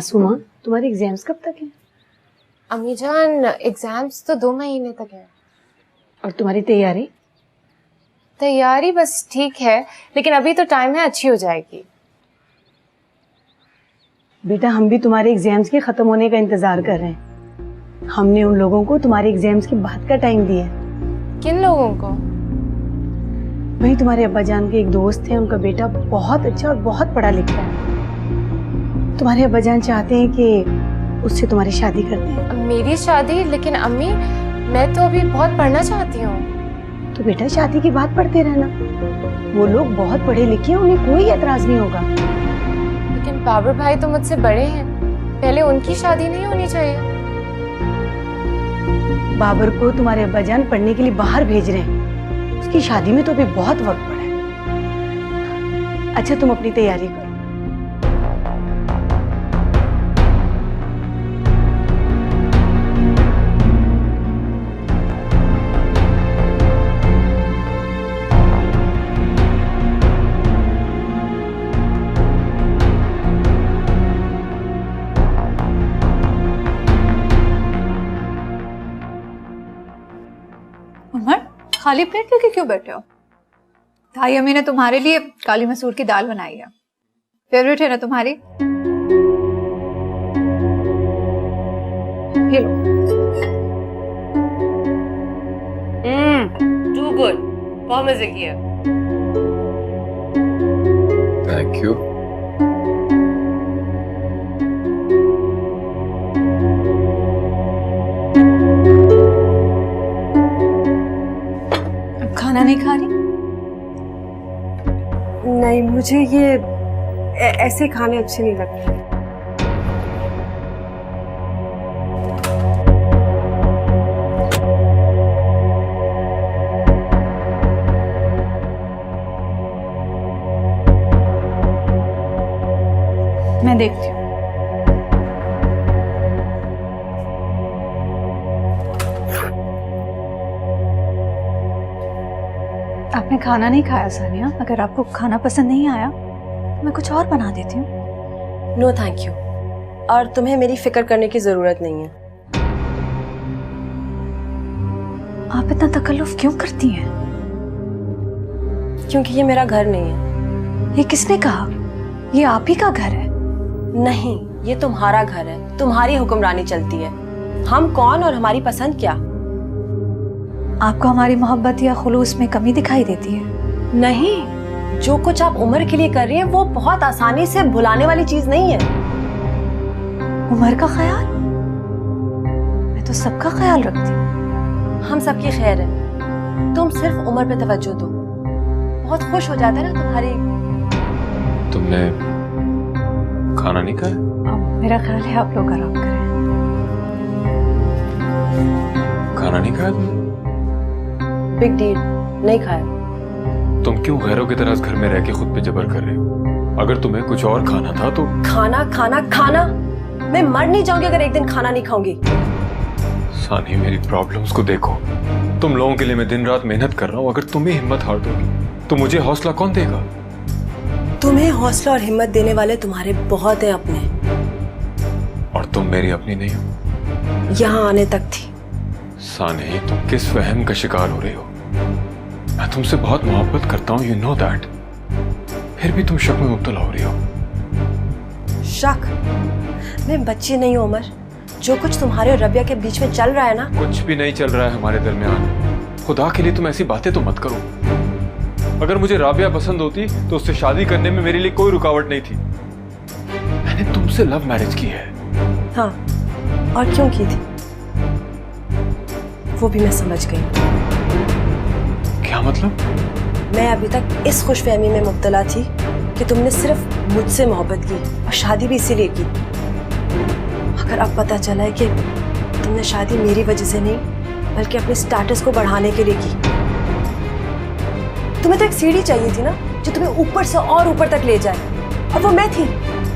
मासूमा, तुम्हारे एग्जाम्स कब तक हैं? अम्मी जान, एग्जाम्स तो 2 महीने तक है। और तुम्हारी तैयारी? तैयारी बस ठीक है, लेकिन अभी तो टाइम है, अच्छी हो जाएगी। बेटा, हम भी तुम्हारे एग्जाम्स के खत्म होने का इंतजार कर रहे हैं। हमने उन लोगों को तुम्हारे एग्जाम्स के बाद का टाइम दिया है। किन लोगों को? वही तुम्हारे अब्बा जान के एक दोस्त है, उनका बेटा बहुत अच्छा और बहुत पढ़ा लिखा है। तुम्हारे अब्बा जान चाहते हैं कि उससे तुम्हारी शादी कर दें। मेरी शादी? लेकिन अम्मी, मैं तो अभी बहुत पढ़ना चाहती हूँ। तो बेटा, शादी की बात पढ़ते रहना। वो लोग बहुत पढ़े लिखे हैं, उन्हें कोई एतराज नहीं होगा। लेकिन बाबर भाई तो मुझसे बड़े हैं, पहले उनकी शादी नहीं होनी चाहिए? बाबर को तुम्हारे अब्बा जान पढ़ने के लिए बाहर भेज रहे हैं। उसकी शादी में तो अभी बहुत वक्त पड़ा है। अच्छा, तुम अपनी तैयारी करो। उमर, खाली प्लेट लेके क्यों बैठे हो? ताई अम्मी ने तुम्हारे लिए काली मसूर की दाल बनाई है, फेवरेट है ना तुम्हारी। ये लो। टू गुड, बहुत मजे की है। Thank you. खाना नहीं खा रही? नहीं, मुझे ये ऐसे खाने अच्छे नहीं लगते। मैं देखती हूँ। आपने खाना नहीं खाया सानिया। अगर आपको खाना पसंद नहीं आया तो मैं कुछ और बना देती हूँ। नो थैंक यू, और तुम्हें मेरी फिक्र करने की जरूरत नहीं है। आप इतना तकल्लुफ क्यों करती हैं? क्योंकि ये मेरा घर नहीं है। ये किसने कहा? ये आप ही का घर है। नहीं, ये तुम्हारा घर है, तुम्हारी हुक्मरानी चलती है। हम कौन और हमारी पसंद क्या? आपको हमारी मोहब्बत या खुलूस में कमी दिखाई देती है? नहीं, जो कुछ आप उम्र के लिए कर रही हैं वो बहुत आसानी से भुलाने वाली चीज नहीं है। उम्र का ख्याल? मैं तो सबका ख्याल रखती हूँ। हम सबकी खैर है, तुम सिर्फ उम्र पे तवज्जो दो। बहुत खुश हो जाता है ना तुम्हारी। तुमने खाना नहीं खाया? मेरा ख्याल है आप लोग आराम करें। खाना नहीं खाया तुमने? बिग डील, नहीं खाया। तुम क्यों गैरों की तरह घर में रह के खुद पे जबर कर रहे हो? अगर तुम्हें कुछ और खाना था तो। खाना खाना खाना? मैं मर नहीं जाऊंगी अगर एक दिन खाना नहीं खाऊंगी। सानी, मेरी प्रॉब्लम्स को देखो। तुम लोगों के लिए मैं दिन रात मेहनत कर रहा हूँ। अगर तुम ही हिम्मत हार दोगी तो मुझे हौसला कौन देगा? तुम्हें हौसला और हिम्मत देने वाले तुम्हारे बहुत हैं अपने, और तुम मेरी अपनी नहीं हो। यहाँ आने तक थी। सानी, तुम किस वहम का शिकार हो रही हो? मैं तुमसे बहुत मोहब्बत करता हूँ, यू नो दैट। फिर भी तुम शक में मुब्तला हो रही हो। शक? मैं बच्ची नहीं हूँ उमर। जो कुछ तुम्हारे और रबिया के बीच में चल रहा है ना। कुछ भी नहीं चल रहा है हमारे दरमियान। खुदा के लिए तुम ऐसी बातें तो मत करो। अगर मुझे राबिया पसंद होती तो उससे शादी करने में मेरे लिए कोई रुकावट नहीं थी। मैंने तुमसे लव मैरिज की है। हाँ, और क्यों की थी वो भी मैं समझ गई। क्या मतलब? मैं अभी तक इस खुशफहमी में मुब्तला थी कि तुमने सिर्फ मुझसे मोहब्बत की और शादी भी इसीलिए की। मगर अब पता चला है कि तुमने शादी मेरी वजह से नहीं बल्कि अपने स्टेटस को बढ़ाने के लिए की। तुम्हें तो एक सीढ़ी चाहिए थी ना, जो तुम्हें ऊपर से और ऊपर तक ले जाए, और वो मैं थी,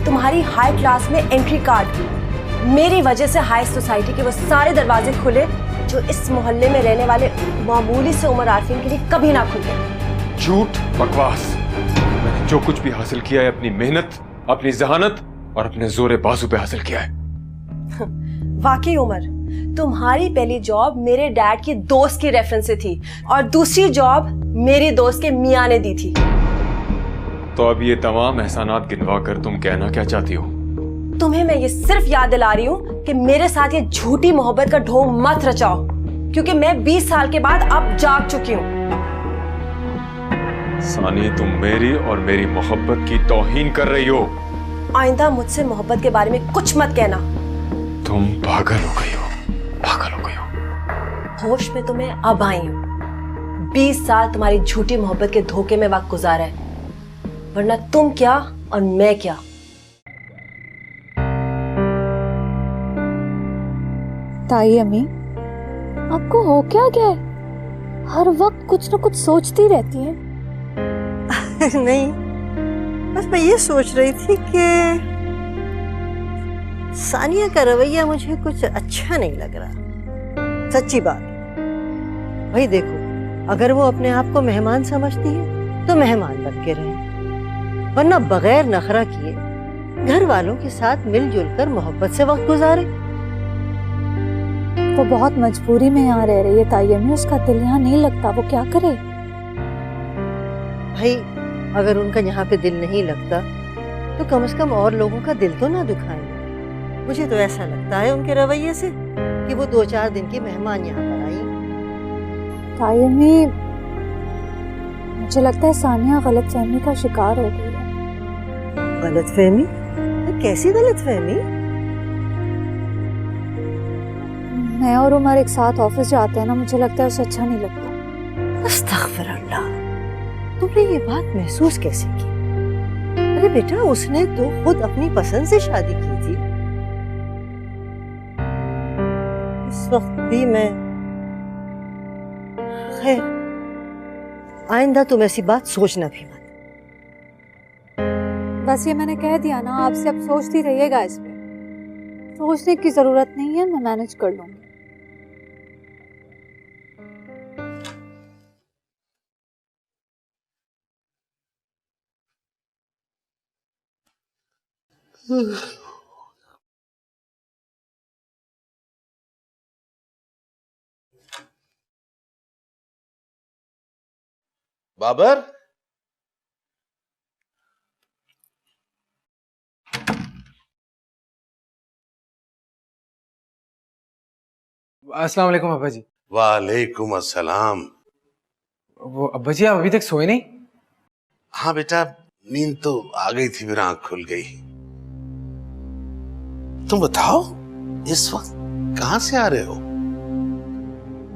तुम्हारी हाई क्लास में एंट्री कार्ड। मेरी वजह से हाई सोसाइटी के वो सारे दरवाजे खुले जो इस मोहल्ले में रहने वाले मामूली से उमर आरफीन के लिए कभी ना खुले। झूठ, बकवास। मैंने जो कुछ भी हासिल किया है अपनी मेहनत, अपनी जहानत और अपने जोरे बाजू पे हासिल किया है। वाकई उमर, तुम्हारी पहली जॉब मेरे डैड की दोस्त की रेफरेंस से थी और दूसरी जॉब मेरी दोस्त के मियाँ ने दी थी। तो अब ये तमाम एहसानात गिनवा कर तुम कहना क्या चाहती हो? तुम्हें मैं ये सिर्फ याद दिला रही हूँ कि मेरे साथ ये झूठी मोहब्बत का ढोंग मत रचाओ, क्योंकि मैं 20 साल के बाद अब जाग चुकी हूँ। सानी, तुम मेरी और मेरी मोहब्बत की तौहीन कर रही हो। आइंदा मुझसे मोहब्बत के बारे में कुछ मत कहना। तुम पागल हो गई हो, पागल हो गई हो। होश में तो मैं अब आई हूँ। 20 साल तुम्हारी झूठी मोहब्बत के धोखे में वक्त गुजारा है, वरना तुम क्या और मैं क्या। ताई अम्मी, आपको हो क्या गया है? हर वक्त कुछ ना कुछ सोचती रहती है। नहीं, बस मैं ये सोच रही थी कि सानिया का रवैया मुझे कुछ अच्छा नहीं लग रहा। सच्ची बात। भाई देखो, अगर वो अपने आप को मेहमान समझती है तो मेहमान बन के रहे, वरना बगैर नखरा किए घर वालों के साथ मिलजुल कर मोहब्बत से वक्त गुजारे। वो बहुत मजबूरी में यहाँ रह रही है ताई अम्मी, उसका दिल यहाँ नहीं लगता, वो क्या करे? भाई अगर उनका यहाँ पे दिल नहीं लगता तो कम से कम और लोगों का दिल तो ना दुखाएं। मुझे तो ऐसा लगता है उनके रवैये से कि वो 2-4 दिन की मेहमान यहाँ पर आई। ताई अम्मी, मुझे लगता है सानिया गलतफहमी का शिकार हो गई है। गलतफहमी? कैसी गलतफहमी? मैं और उमर एक साथ ऑफिस जाते हैं ना, मुझे लगता है उसे अच्छा नहीं लगता। अस्तगफिरुल्लाह, तुमने ये बात महसूस कैसे की? अरे बेटा, उसने तो खुद अपनी पसंद से शादी की थी। इस वक्त भी मैं, खैर, आइंदा तुम ऐसी बात सोचना भी मत। बस ये मैंने कह दिया ना, आपसे अब सोचती रहिएगा इस पे। सोचने की जरूरत नहीं है, मैं मैनेज कर लूंगी। बाबर, अस्सलाम वालेकुम अब्बा जी। वालेकुम अस्सलाम। वो अब्बा जी, आप अभी तक सोए नहीं? हाँ बेटा, नींद तो आ गई थी, फिर आंख खुल गई। तुम बताओ, इस वक्त कहाँ से आ रहे हो?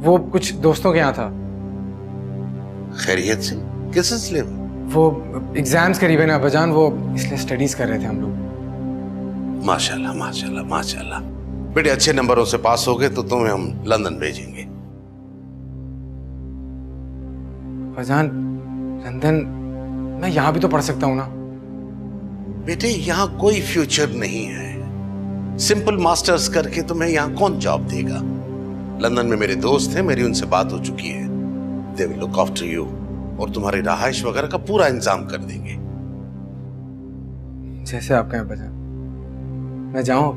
वो कुछ दोस्तों के यहाँ था। खैरियत से? किस सिलसिले में? वो एग्जाम्स करीब है ना अब्बाजान, वो इसलिए स्टडीज कर रहे थे हम लोग। माशाल्लाह माशाल्लाह माशाल्लाह। बेटे, अच्छे नंबरों से पास हो गए तो तुम्हें हम लंदन भेजेंगे। अब्बाजान, लंदन, मैं यहाँ भी तो पढ़ सकता हूँ ना? बेटे, यहाँ कोई फ्यूचर नहीं है। सिंपल मास्टर्स करके तुम्हें यहाँ कौन जॉब देगा? लंदन में मेरे दोस्त हैं, मेरी उनसे बात हो चुकी है। They will look after you और तुम्हारी रहाइश वगैरह का पूरा इंतजाम कर देंगे। जैसे आप कहें अब्बाजान। मैं जाऊँ?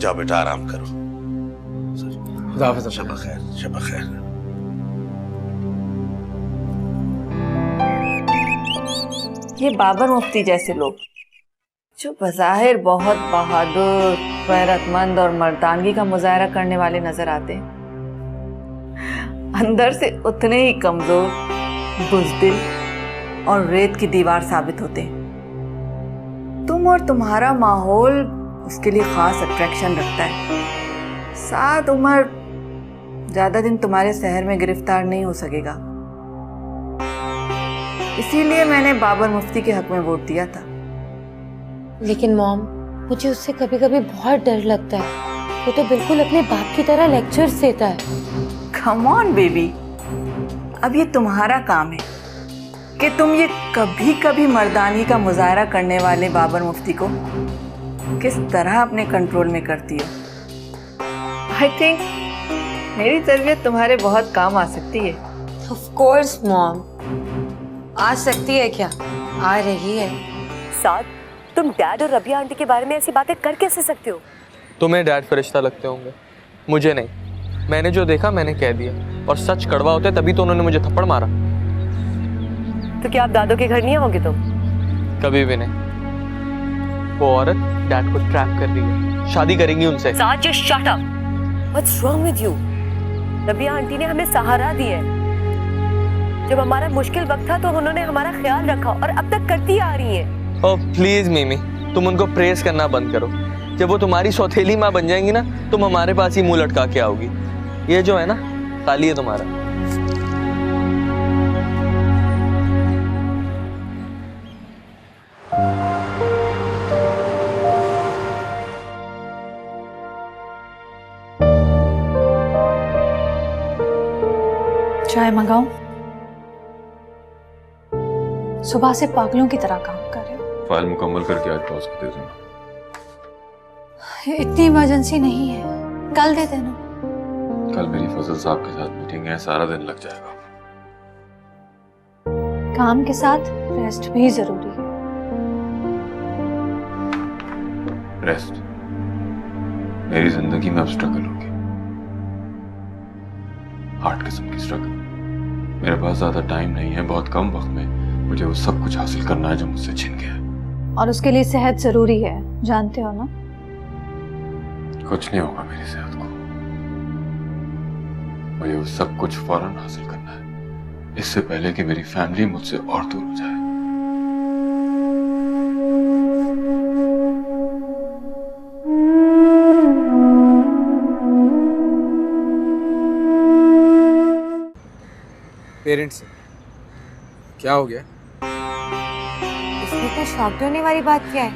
जाओ बेटा, आराम करो। खुदा हाफिज़। शब खैर, शब खैर। ये बाबर मुफ्ती जैसे लोग जो बज़ाहिर बहुत बहादुर, गैरतमंद और मर्दानगी का मुजाहरा करने वाले नजर आते हैं, अंदर से उतने ही कमजोर, बुज़दिल और रेत की दीवार साबित होते हैं। तुम और तुम्हारा माहौल उसके लिए खास अट्रैक्शन रखता है। साथ उमर ज्यादा दिन तुम्हारे शहर में गिरफ्तार नहीं हो सकेगा, इसीलिए मैंने बाबर मुफ्ती के हक में वोट दिया था। लेकिन मॉम, मुझे उससे कभी कभी बहुत डर लगता है। वो तो बिल्कुल अपने बाप की तरह लेक्चर्स देता है। कम ऑन बेबी, अब ये तुम्हारा काम है कि तुम ये कभी कभी मर्दानी का मुजाहरा करने वाले बाबर मुफ्ती को किस तरह अपने कंट्रोल में करती हो। आई थिंक मेरी तरबियत तुम्हारे बहुत काम आ सकती है। ऑफ कोर्स मॉम, आ सकती है क्या, आ रही है। साथ तुम डैड और रबिया आंटी के बारे में ऐसी बातें कर कैसे सकते हो? तुम्हें डैड फरिश्ता लगते होंगे, मुझे नहीं। मैंने जो देखा मैंने कह दिया, और सच कड़वा होता है तभी तो उन्होंने मुझे थप्पड़ मारा। तो क्या आप दादो के घर नहीं आओगे तुम? कभी भी नहीं। वो औरत डैड को ट्रैप कर रही है, शादी करेंगी उनसे। साथ just shut up. What's wrong with you? Rabia aunty ने हमें सहारा दिया है। जब हमारा मुश्किल वक्त था तो उन्होंने हमारा ख्याल रखा और अब तक करती आ रही है। ओह प्लीज मिमी, तुम उनको प्रेस करना बंद करो। जब वो तुम्हारी सौतेली माँ बन जाएंगी ना, तुम हमारे पास ही मुंह लटका के आओगी। ये जो है ना, खाली है तुम्हारा। चाय मंगाऊं? सुबह से पागलों की तरह काम कर रहे हो। फाइल मुकम्मल करके आज बॉस को दे दूंगा। इतनी इमरजेंसी नहीं है, कल दे देना। कल मेरी फजल साहब के साथ मीटिंग है, सारा दिन लग जाएगा। काम के साथ रेस्ट भी जरूरी है। रेस्ट? मेरी जिंदगी में अब स्ट्रगल होगी, हार्ड किस्म की स्ट्रगल। मेरे पास ज्यादा टाइम नहीं है, बहुत कम वक्त में मुझे वो सब कुछ हासिल करना है जो मुझसे छिन गया है। और उसके लिए सेहत जरूरी है, जानते हो ना? कुछ नहीं होगा मेरी सेहत को, मुझे वो सब कुछ फौरन हासिल करना है, इससे पहले कि मेरी फैमिली मुझसे और दूर हो जाए। पेरेंट्स क्या हो गया? इसमें तो शॉक्ड होने वाली बात क्या है?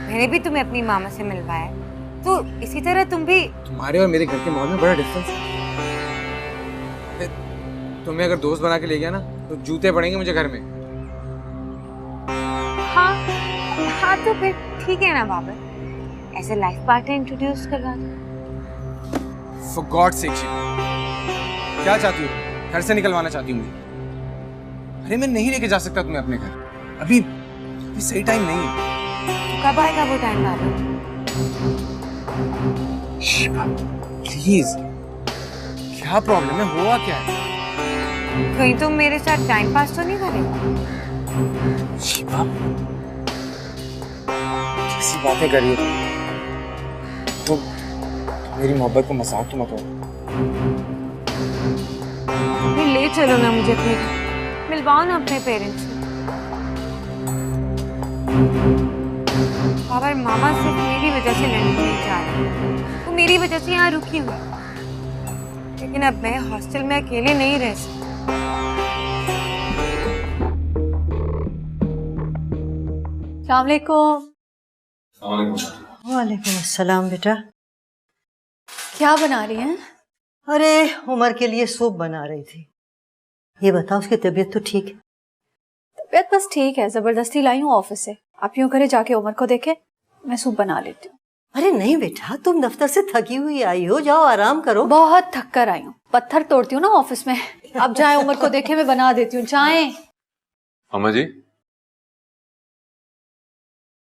मैंने भी तुम्हें अपनी मामा से मिलवाया, तो इसी तरह तुम भी। तुम्हारे और मेरे घर के माहौल में बड़ा डिफरेंस है। तुम्हें अगर दोस्त बना के ले गया ना तो जूते पड़ेंगे मुझे घर में। हाँ हाँ, तो फिर ठीक है ना बाबर, ऐसे लाइफ पार्टनर इंट्रोड्यूस करवा दो। फॉर गॉड सेक, क्या चाहती हो? घर से निकलवाना चाहती हूँ मुझे? अरे मैं नहीं लेके जा सकता तुम्हें अपने घर, अभी सही टाइम नहीं है। तो कब आएगा वो टाइम बाबर? शिवा प्लीज, क्या प्रॉब्लम है? हुआ क्या है? कहीं तुम मेरे साथ टाइम पास तो नहीं करेगा? शिवा कैसी बातें कर रही हो तुम? मेरी मोहब्बत को मजाक तो मत हो। ले चलो ना मुझे अपने घर, मिलवाओ ना अपने पेरेंट्स से। बाबर, मामा सिर्फ मेरी वजह से लंदन नहीं जा रही, वो मेरी वजह से यहाँ रुकी हुई, लेकिन अब मैं हॉस्टल में अकेले नहीं रह सकती। अस्सलाम वालेकुम। वालेकुम अस्सलाम बेटा। क्या बना रही हैं? अरे उमर के लिए सूप बना रही थी। ये बताओ उसकी तबीयत तो ठीक है? तबीयत बस ठीक है, जबरदस्ती लाई हूँ ऑफिस से। आप यूँ करे जाके उमर को देखे, मैं सूप बना लेती हूँ। अरे नहीं बेटा, तुम दफ्तर से थकी हुई आई हो, जाओ आराम करो। बहुत थक कर आई हूँ, पत्थर तोड़ती हूँ ना ऑफिस में। अब जाए उमर को देखे, मैं बना देती हूँ। जाए। अम्मा जी,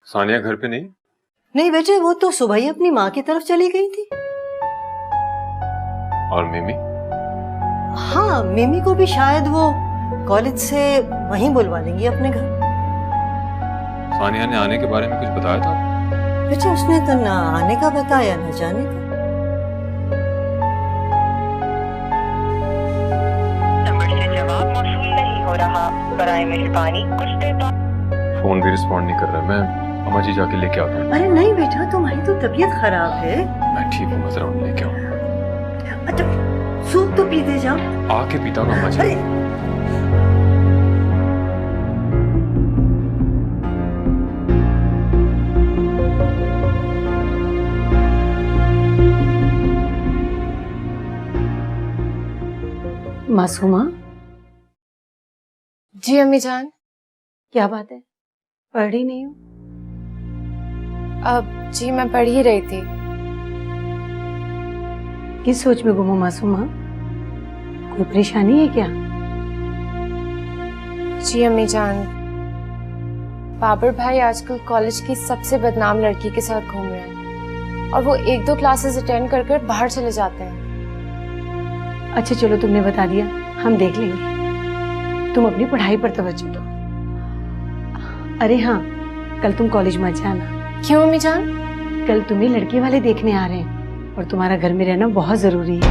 सानिया घर पे नहीं? नहीं बेटे, वो तो सुबह ही अपनी माँ की तरफ चली गई थी। और मिमी? हाँ, मिमी को भी शायद वो कॉलेज से वहीं बुलवा लेंगी अपने घर। सानिया ने आने के बारे में कुछ बताया था? बेटे उसने तो ना आने का बताया ना जाने का। नंबर से जवाब मौसूल नहीं हो रहा, बराए मेहरबानी कुछ देर बाद। फोन भी रिस्पॉन्ड नहीं कर रहा। मैं अम्मा जी जाके लेके आता हूँ। अरे नहीं बेटा, तुम्हारी तो तबीयत खराब है। मैं ठीक हूँ, मैं जरा उन्हें लेके आऊँ। अच्छा सूप तो पीते जाओ। आके पीता हूँ अम्मा जी। अरे मासूमा, जी अम्मी जान। क्या बात है, पढ़ रही नहीं हो? अब जी मैं पढ़ ही रही थी। किस सोच में गुम हो मासूमा? कोई परेशानी है क्या? जी अम्मी जान, बाबर भाई आजकल कॉलेज की सबसे बदनाम लड़की के साथ घूम रहे हैं और वो 1-2 क्लासेस अटेंड कर कर बाहर चले जाते हैं। अच्छा चलो, तुमने बता दिया, हम देख लेंगे। तुम अपनी पढ़ाई पर तवज्जो दो। अरे हाँ, कल तुम कॉलेज मत जाना। क्यों अम्मी जान? कल तुम्हें लड़के वाले देखने आ रहे हैं और तुम्हारा घर में रहना बहुत जरूरी है।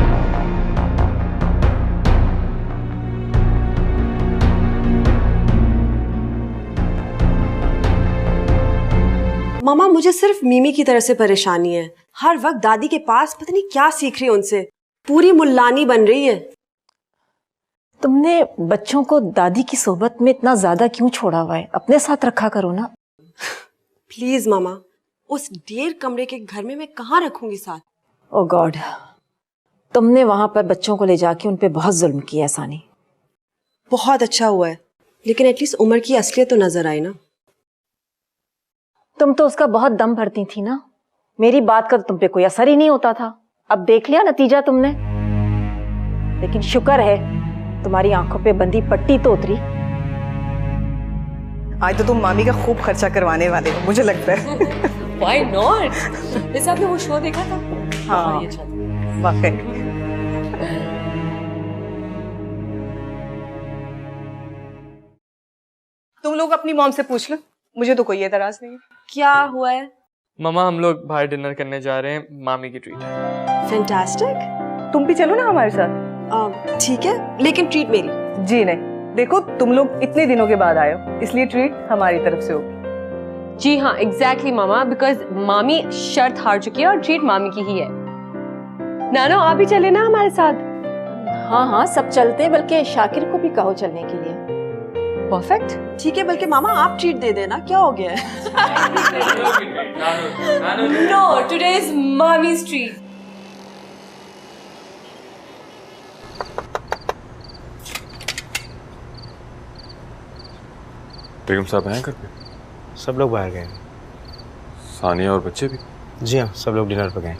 मामा, मुझे सिर्फ मिमी की तरह से परेशानी है। हर वक्त दादी के पास पता नहीं क्या सीख रही है उनसे, पूरी मुल्लानी बन रही है। तुमने बच्चों को दादी की सोबत में इतना ज्यादा क्यों छोड़ा हुआ है? अपने साथ रखा करो ना। प्लीज मामा, उस 1.5 कमरे के घर में मैं कहाँ रखूंगी साथ? ओ गॉड, तुमने वहां पर बच्चों को ले जाके उन पे बहुत जुल्म किया सानी। बहुत अच्छा हुआ है, लेकिन एटलीस्ट उमर की असलियत तो नजर आई ना। तुम तो उसका बहुत दम भरती थी ना, मेरी बात का तो तुम पे कोई असर ही नहीं होता था। अब देख लिया नतीजा तुमने। लेकिन शुक्र है तुम्हारी आंखों पे बंदी पट्टी तो उतरी। आज तो तुम मामी का खूब खर्चा करवाने वाले हो, मुझे लगता है। Why not? जैसे आपने वो शो देखा था। हाँ, वाकई। तुम लोग अपनी मॉम से पूछ लो, मुझे तो कोई एतराज नहीं है। क्या हुआ है? मामा हम लोग बाहर डिनर करने जा रहे हैं, मामी की ट्रीट है। फैंटास्टिक। तुम भी चलो ना हमारे साथ। ठीक है, लेकिन ट्रीट मेरी। जी नहीं, देखो तुम लोग इतने दिनों के बाद आए हो, इसलिए ट्रीट हमारी तरफ से होगी। जी हाँ, एग्जैक्टली मामा, बिकॉज मामी शर्त हार चुकी है और ट्रीट मामी की ही है। नानो आप भी चले ना हमारे साथ। हाँ हाँ सब चलते हैं, बल्कि शाकिर को भी कहो चलने के लिए। परफेक्ट। ठीक है, बल्कि मामा आप ट्रीट दे देना, क्या हो गया है? नो, टुडे इज मामीज ट्रीट। बेगम साहब हैं घर पे? सब लोग बाहर गए। सानिया और बच्चे भी? जी हाँ, सब लोग डिनर पर गए।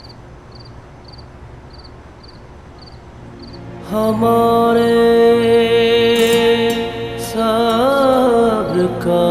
हमारे सब्र का